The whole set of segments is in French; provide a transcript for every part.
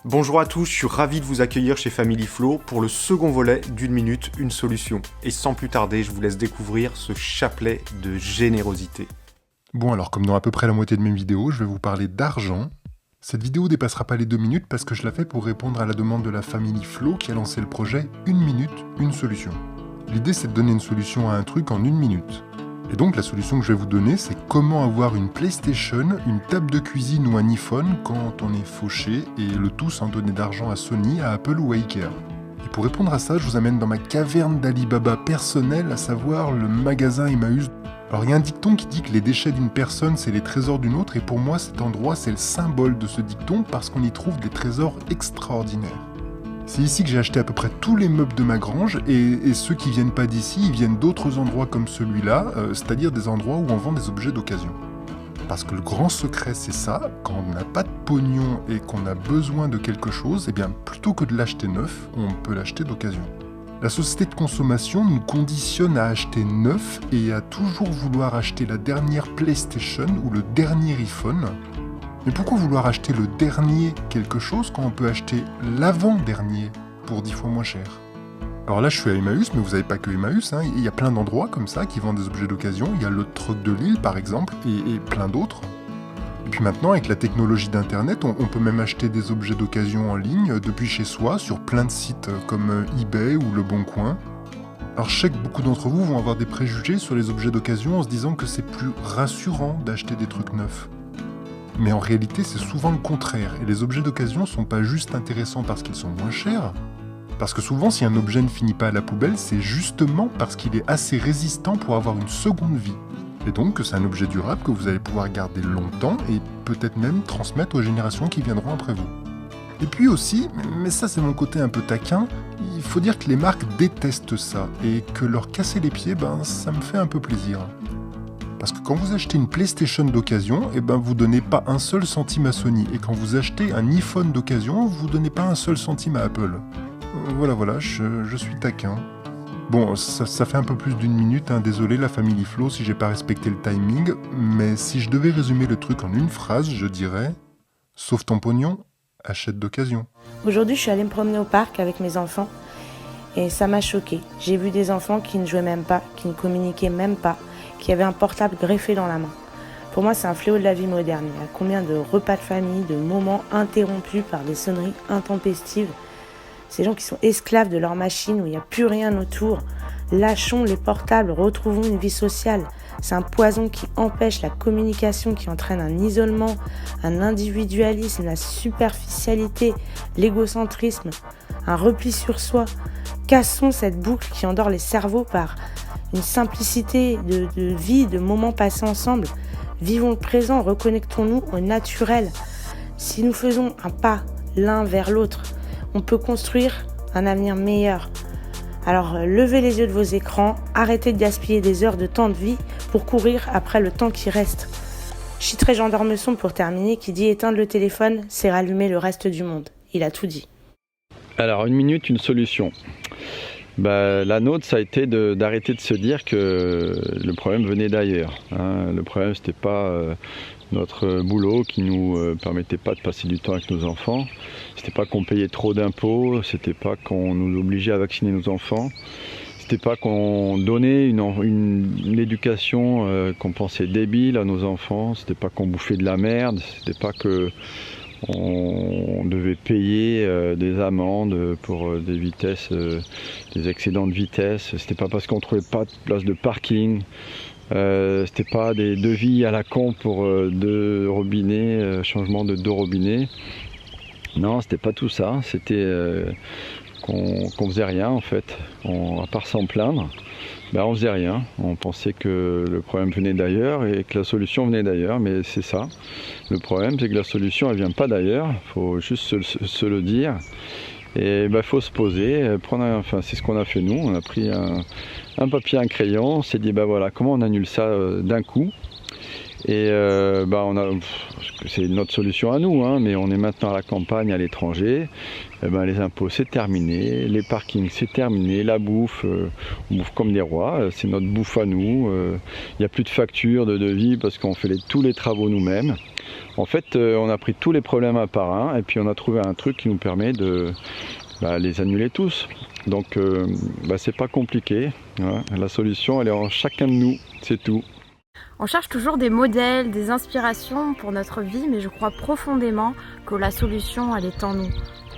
Bonjour à tous, je suis ravi de vous accueillir chez Family Flow pour le second volet d'une minute, une solution. Et sans plus tarder, je vous laisse découvrir ce chapelet de générosité. Bon alors, comme dans à peu près la moitié de mes vidéos, je vais vous parler d'argent. Cette vidéo dépassera pas les 2 minutes parce que je la fais pour répondre à la demande de la Family Flow qui a lancé le projet 1 minute, une solution. L'idée c'est de donner une solution à un truc en 1 minute. Et donc la solution que je vais vous donner, c'est comment avoir une PlayStation, une table de cuisine ou un iPhone quand on est fauché, et le tout sans donner d'argent à Sony, à Apple ou à Ikea. Et pour répondre à ça, je vous amène dans ma caverne d'Alibaba personnelle, à savoir le magasin Emmaüs. Alors il y a un dicton qui dit que les déchets d'une personne, c'est les trésors d'une autre, et pour moi cet endroit, c'est le symbole de ce dicton parce qu'on y trouve des trésors extraordinaires. C'est ici que j'ai acheté à peu près tous les meubles de ma grange, et ceux qui viennent pas d'ici, ils viennent d'autres endroits comme celui-là, c'est-à-dire des endroits où on vend des objets d'occasion. Parce que le grand secret, c'est ça, quand on n'a pas de pognon et qu'on a besoin de quelque chose, eh bien plutôt que de l'acheter neuf, on peut l'acheter d'occasion. La société de consommation nous conditionne à acheter neuf et à toujours vouloir acheter la dernière PlayStation ou le dernier iPhone. Mais pourquoi vouloir acheter le dernier quelque chose quand on peut acheter l'avant-dernier pour 10 fois moins cher ? Alors là je suis à Emmaüs, mais vous n'avez pas que Emmaüs, hein. Il y a plein d'endroits comme ça qui vendent des objets d'occasion, il y a le Truc de Lille par exemple, et plein d'autres. Et puis maintenant avec la technologie d'internet, on peut même acheter des objets d'occasion en ligne depuis chez soi sur plein de sites comme eBay ou Le Bon Coin. Alors je sais que beaucoup d'entre vous vont avoir des préjugés sur les objets d'occasion en se disant que c'est plus rassurant d'acheter des trucs neufs. Mais en réalité, c'est souvent le contraire, et les objets d'occasion sont pas juste intéressants parce qu'ils sont moins chers, parce que souvent, si un objet ne finit pas à la poubelle, c'est justement parce qu'il est assez résistant pour avoir une seconde vie. Et donc que c'est un objet durable que vous allez pouvoir garder longtemps, et peut-être même transmettre aux générations qui viendront après vous. Et puis aussi, mais ça c'est mon côté un peu taquin, il faut dire que les marques détestent ça, et que leur casser les pieds, ça me fait un peu plaisir. Parce que quand vous achetez une PlayStation d'occasion, vous donnez pas un seul centime à Sony. Et quand vous achetez un iPhone d'occasion, vous donnez pas un seul centime à Apple. Voilà, je suis taquin. Bon, ça fait un peu plus d'1 minute, hein, désolé la Family Flow si j'ai pas respecté le timing, mais si je devais résumer le truc en une phrase, je dirais « Sauve ton pognon, achète d'occasion ». Aujourd'hui, je suis allée me promener au parc avec mes enfants et ça m'a choquée. J'ai vu des enfants qui ne jouaient même pas, qui ne communiquaient même pas, qui avait un portable greffé dans la main. Pour moi, c'est un fléau de la vie moderne. Il y a combien de repas de famille, de moments interrompus par des sonneries intempestives. Ces gens qui sont esclaves de leur machine où il n'y a plus rien autour. Lâchons les portables, retrouvons une vie sociale. C'est un poison qui empêche la communication, qui entraîne un isolement, un individualisme, la superficialité, l'égocentrisme, un repli sur soi. Cassons cette boucle qui endort les cerveaux par une simplicité de vie, de moments passés ensemble. Vivons le présent, reconnectons-nous au naturel. Si nous faisons un pas l'un vers l'autre, on peut construire un avenir meilleur. Alors levez les yeux de vos écrans, arrêtez de gaspiller des heures de temps de vie pour courir après le temps qui reste. Je citerai Jean d'Ormesson pour terminer qui dit « Éteindre le téléphone, c'est rallumer le reste du monde ». Il a tout dit. Alors 1 minute, une solution. La nôtre, ça a été d'arrêter de se dire que le problème venait d'ailleurs. Le problème, c'était pas notre boulot qui nous permettait pas de passer du temps avec nos enfants. C'était pas qu'on payait trop d'impôts, c'était pas qu'on nous obligeait à vacciner nos enfants. C'était pas qu'on donnait une éducation qu'on pensait débile à nos enfants. C'était pas qu'on bouffait de la merde. C'était pas que on devait payer des amendes pour des vitesses, des excédents de vitesse. C'était pas parce qu'on trouvait pas de place de parking. C'était pas des devis à la con pour 2 robinets, changement de 2 robinets. Non, c'était pas tout ça. C'était qu'on faisait rien en fait. À part s'en plaindre, on faisait rien. On pensait que le problème venait d'ailleurs et que la solution venait d'ailleurs, mais c'est ça. Le problème, c'est que la solution, elle vient pas d'ailleurs. Il faut juste se le dire. Et faut se poser, c'est ce qu'on a fait nous. On a pris un papier, un crayon, on s'est dit voilà, comment on annule ça d'un coup. Et c'est notre solution à nous, hein, mais on est maintenant à la campagne, à l'étranger. Les impôts, c'est terminé, les parkings, c'est terminé, la bouffe, on bouffe comme des rois, c'est notre bouffe à nous. Il n'y a plus de factures, de devis, parce qu'on fait tous les travaux nous-mêmes. En fait, on a pris tous les problèmes un par un, et puis on a trouvé un truc qui nous permet de les annuler tous. Donc, c'est pas compliqué, hein. La solution, elle est en chacun de nous, c'est tout. On cherche toujours des modèles, des inspirations pour notre vie, mais je crois profondément que la solution, elle est en nous.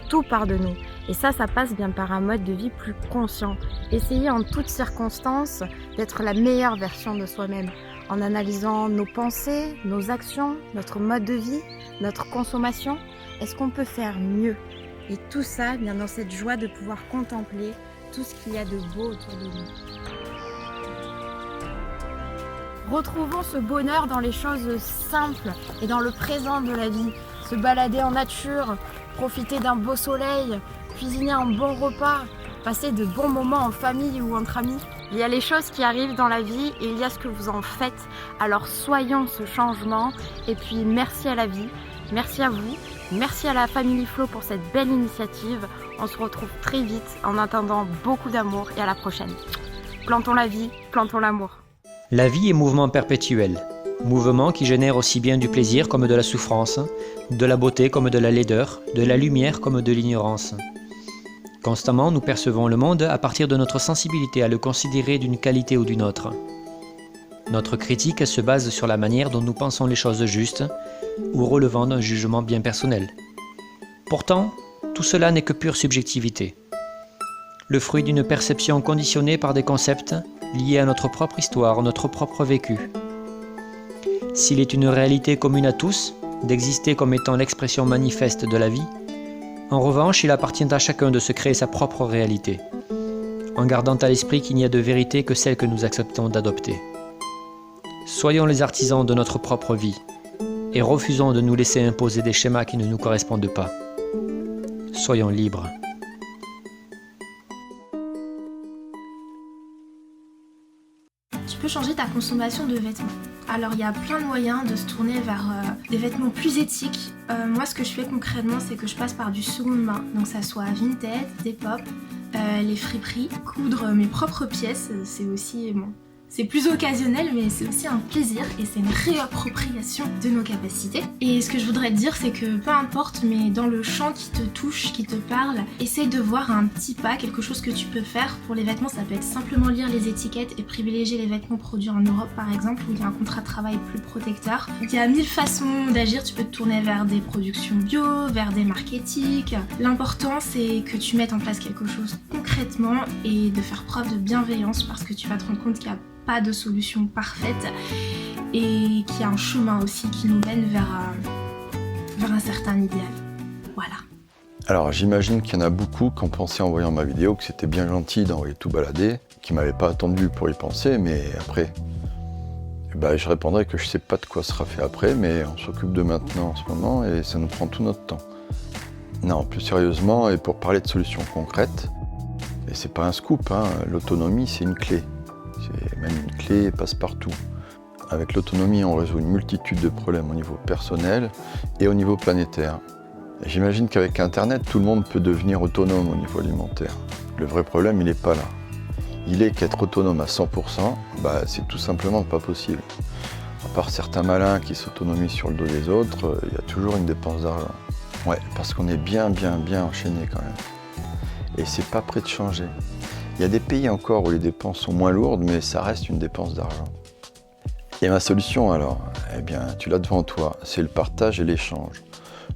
Tout part de nous. Et ça passe bien par un mode de vie plus conscient. Essayer en toutes circonstances d'être la meilleure version de soi-même, en analysant nos pensées, nos actions, notre mode de vie, notre consommation. Est-ce qu'on peut faire mieux? Et tout ça, bien dans cette joie de pouvoir contempler tout ce qu'il y a de beau autour de nous. Retrouvons ce bonheur dans les choses simples et dans le présent de la vie. Se balader en nature, profiter d'un beau soleil, cuisiner un bon repas, passer de bons moments en famille ou entre amis. Il y a les choses qui arrivent dans la vie et il y a ce que vous en faites. Alors soyons ce changement et puis merci à la vie, merci à vous, merci à la Family Flow pour cette belle initiative. On se retrouve très vite en attendant beaucoup d'amour et à la prochaine. Plantons la vie, plantons l'amour. La vie est mouvement perpétuel, mouvement qui génère aussi bien du plaisir comme de la souffrance, de la beauté comme de la laideur, de la lumière comme de l'ignorance. Constamment, nous percevons le monde à partir de notre sensibilité à le considérer d'une qualité ou d'une autre. Notre critique se base sur la manière dont nous pensons les choses justes ou relevant d'un jugement bien personnel. Pourtant, tout cela n'est que pure subjectivité. Le fruit d'une perception conditionnée par des concepts liés à notre propre histoire, notre propre vécu. S'il est une réalité commune à tous, d'exister comme étant l'expression manifeste de la vie, en revanche, il appartient à chacun de se créer sa propre réalité, en gardant à l'esprit qu'il n'y a de vérité que celle que nous acceptons d'adopter. Soyons les artisans de notre propre vie, et refusons de nous laisser imposer des schémas qui ne nous correspondent pas. Soyons libres. Tu peux changer ta consommation de vêtements. Alors il y a plein de moyens de se tourner vers des vêtements plus éthiques. Moi ce que je fais concrètement c'est que je passe par du seconde main, donc ça soit Vinted, Depop, les friperies, coudre mes propres pièces, c'est aussi c'est plus occasionnel mais c'est aussi un plaisir et c'est une réappropriation de nos capacités. Et ce que je voudrais te dire c'est que peu importe mais dans le champ qui te touche, qui te parle, essaye de voir un petit pas, quelque chose que tu peux faire. Pour les vêtements ça peut être simplement lire les étiquettes et privilégier les vêtements produits en Europe par exemple où il y a un contrat de travail plus protecteur. Il y a 1000 façons d'agir, tu peux te tourner vers des productions bio, vers des marques éthiques. L'important c'est que tu mettes en place quelque chose concrètement et de faire preuve de bienveillance parce que tu vas te rendre compte qu'il y a pas de solution parfaite et qu'il y a un chemin aussi qui nous mène vers un certain idéal. Voilà. Alors j'imagine qu'il y en a beaucoup qui ont pensé en voyant ma vidéo que c'était bien gentil d'envoyer tout balader, qui m'avaient pas attendu pour y penser, mais après, je répondrais que je sais pas de quoi sera fait après, mais on s'occupe de maintenant en ce moment et ça nous prend tout notre temps. Non, plus sérieusement, et pour parler de solutions concrètes, et c'est pas un scoop, hein, l'autonomie c'est une clé. C'est même une clé passe-partout. Avec l'autonomie, on résout une multitude de problèmes au niveau personnel et au niveau planétaire. J'imagine qu'avec Internet, tout le monde peut devenir autonome au niveau alimentaire. Le vrai problème, il n'est pas là. Il est qu'être autonome à 100%, c'est tout simplement pas possible. À part certains malins qui s'autonomisent sur le dos des autres, il y a toujours une dépense d'argent. Ouais, parce qu'on est bien enchaîné quand même. Et c'est pas prêt de changer. Il y a des pays encore où les dépenses sont moins lourdes, mais ça reste une dépense d'argent. Et ma solution alors, tu l'as devant toi, c'est le partage et l'échange.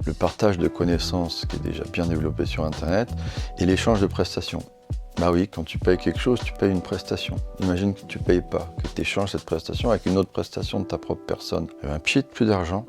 Le partage de connaissances qui est déjà bien développé sur Internet et l'échange de prestations. Bah oui, quand tu payes quelque chose, tu payes une prestation. Imagine que tu ne payes pas, que tu échanges cette prestation avec une autre prestation de ta propre personne. Pchit, plus d'argent.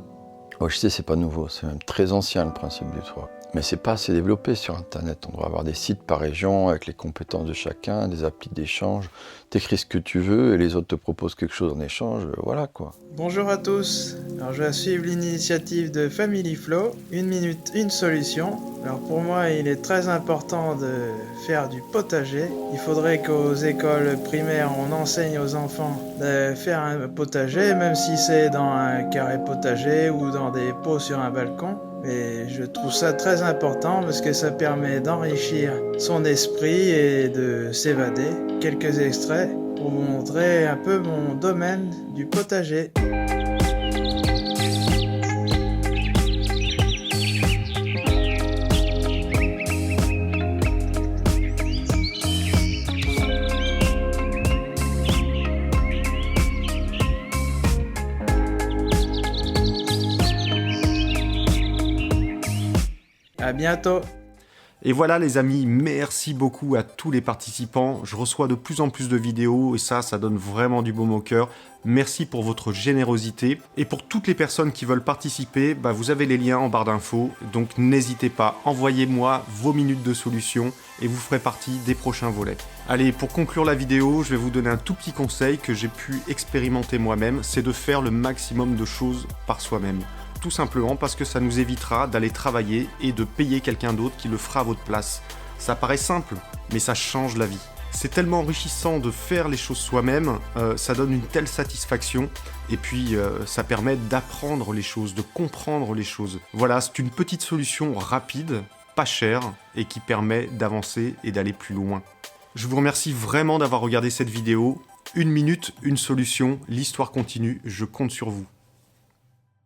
Oh, je sais, c'est pas nouveau, c'est même très ancien le principe du 3. Mais c'est pas assez développé sur Internet. On devrait avoir des sites par région avec les compétences de chacun, des applis d'échange. T'écris ce que tu veux et les autres te proposent quelque chose en échange, voilà quoi. Bonjour à tous, alors je vais suivre l'initiative de Family Flow, 1 minute, 1 solution. Alors pour moi il est très important de faire du potager. Il faudrait qu'aux écoles primaires on enseigne aux enfants de faire un potager, même si c'est dans un carré potager ou dans des pots sur un balcon. Et je trouve ça très important parce que ça permet d'enrichir son esprit et de s'évader. Quelques extraits pour vous montrer un peu mon domaine du potager. À bientôt. Et voilà les amis, merci beaucoup à tous les participants. Je reçois de plus en plus de vidéos et ça donne vraiment du baume au cœur. Merci pour votre générosité. Et pour toutes les personnes qui veulent participer, vous avez les liens en barre d'infos. Donc n'hésitez pas, envoyez-moi vos minutes de solution et vous ferez partie des prochains volets. Allez, pour conclure la vidéo, je vais vous donner un tout petit conseil que j'ai pu expérimenter moi-même. C'est de faire le maximum de choses par soi-même. Tout simplement parce que ça nous évitera d'aller travailler et de payer quelqu'un d'autre qui le fera à votre place. Ça paraît simple, mais ça change la vie. C'est tellement enrichissant de faire les choses soi-même, ça donne une telle satisfaction, et puis ça permet d'apprendre les choses, de comprendre les choses. Voilà, c'est une petite solution rapide, pas chère, et qui permet d'avancer et d'aller plus loin. Je vous remercie vraiment d'avoir regardé cette vidéo. 1 minute, 1 solution, l'histoire continue, je compte sur vous.